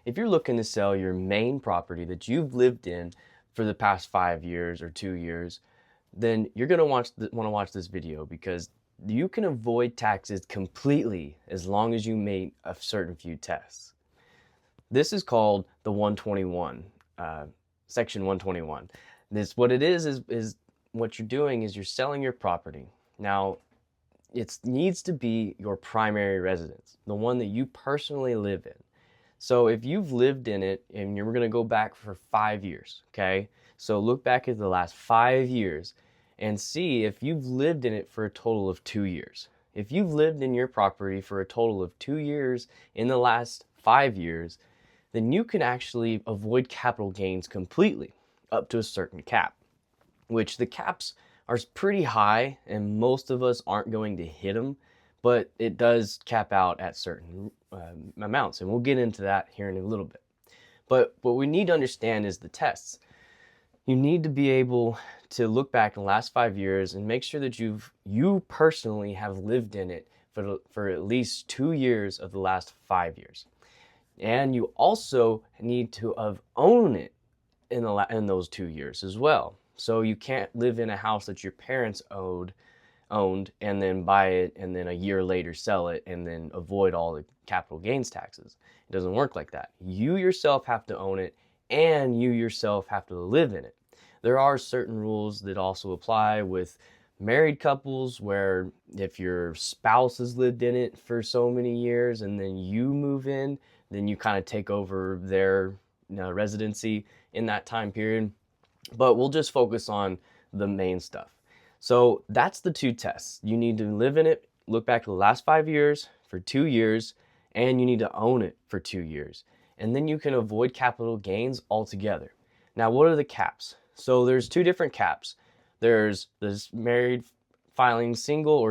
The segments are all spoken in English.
if you're looking to sell your main property that you've lived in for the past 5 years or 2 years, then you're going to want to watch this video, because you can avoid taxes completely as long as you meet a certain few tests. This is called the 121, section 121. This, what it is what you're doing is you're selling your property. Now, it needs to be your primary residence, the one that you personally live in. So if you've lived in it, and we're going to go back for 5 years, okay? So look back at the last 5 years and see if you've lived in it for a total of 2 years. If you've lived in your property for a total of 2 years in the last 5 years, then you can actually avoid capital gains completely up to a certain cap, which the caps are pretty high and most of us aren't going to hit them, but it does cap out at certain amounts, and we'll get into that here in a little bit. But what we need to understand is the tests. You need to be able to look back in the last 5 years and make sure that you personally have lived in it for at least 2 years of the last 5 years. And you also need to have owned it in those 2 years as well. So you can't live in a house that your parents owned and then buy it and then a year later sell it and then avoid all the capital gains taxes. It doesn't work like that. You yourself have to own it, and you yourself have to live in it. There are certain rules that also apply with married couples, where if your spouse has lived in it for so many years and then you move in, then you kind of take over their residency in that time period. But we'll just focus on the main stuff. So that's the two tests. You need to live in it, look back to the last 5 years for 2 years, and you need to own it for 2 years. And then you can avoid capital gains altogether. Now, what are the caps? So there's two different caps. There's this married filing single,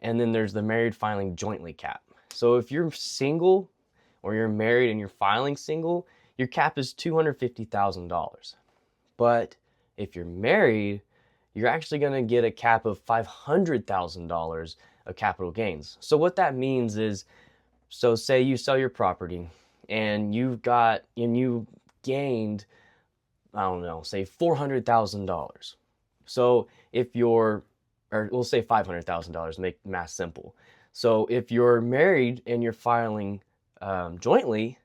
and then there's the married filing jointly cap. So if you're single or you're married and you're filing single, your cap is $250,000. But if you're married, you're actually going to get a cap of $500,000 of capital gains. So what that means is, so say you sell your property and you gained, I don't know, say $400,000. So if you're, or we'll say $500,000, make math simple. So if you're married and you're filing jointly,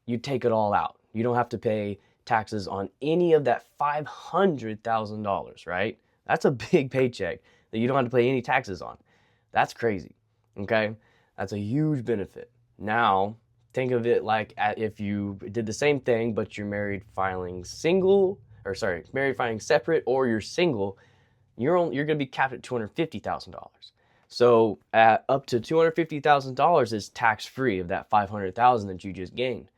you take it all out. You don't have to pay taxes on any of that $500,000, right? That's a big paycheck that you don't have to pay any taxes on. That's crazy, okay? That's a huge benefit. Now, think of it like if you did the same thing, but you're married filing separate, or you're single, you're going to be capped at $250,000. So up to $250,000 is tax-free of that $500,000 that you just gained.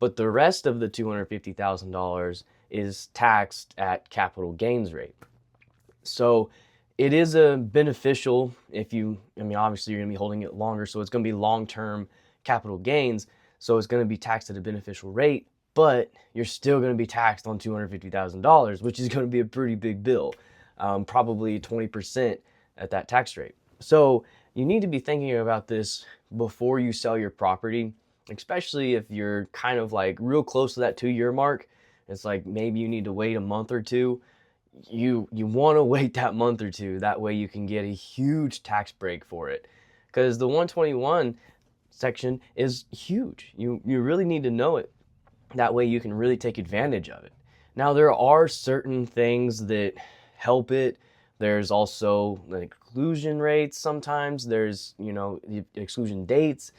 But the rest of the $250,000 is taxed at capital gains rate. So it is a beneficial obviously you're going to be holding it longer, so it's going to be long-term capital gains, so it's going to be taxed at a beneficial rate, but you're still going to be taxed on $250,000, which is going to be a pretty big bill, probably 20% at that tax rate. So you need to be thinking about this before you sell your property, especially if you're kind of like real close to that 2-year mark. It's like maybe you need to wait a month or two. You want to wait that month or two. That way you can get a huge tax break for it, because the 121 section is huge. You really need to know it. That way you can really take advantage of it. Now, there are certain things that help it. There's also the exclusion rates sometimes. There's, the exclusion dates.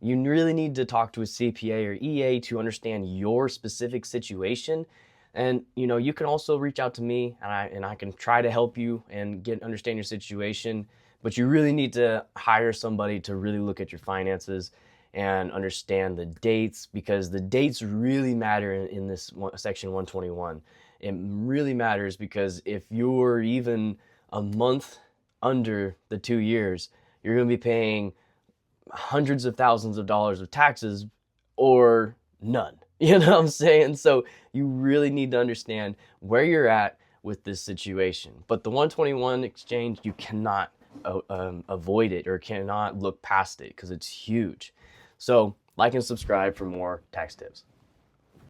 You really need to talk to a CPA or EA to understand your specific situation. And, you can also reach out to me, and I can try to help you and understand your situation. But you really need to hire somebody to really look at your finances and understand the dates, because the dates really matter in this section 121. It really matters, because if you're even a month under the 2 years, you're going to be paying hundreds of thousands of dollars of taxes, or none. You know what I'm saying? So you really need to understand where you're at with this situation. But the 121 exchange, you cannot avoid it or cannot look past it, because it's huge. So Like and subscribe for more tax tips.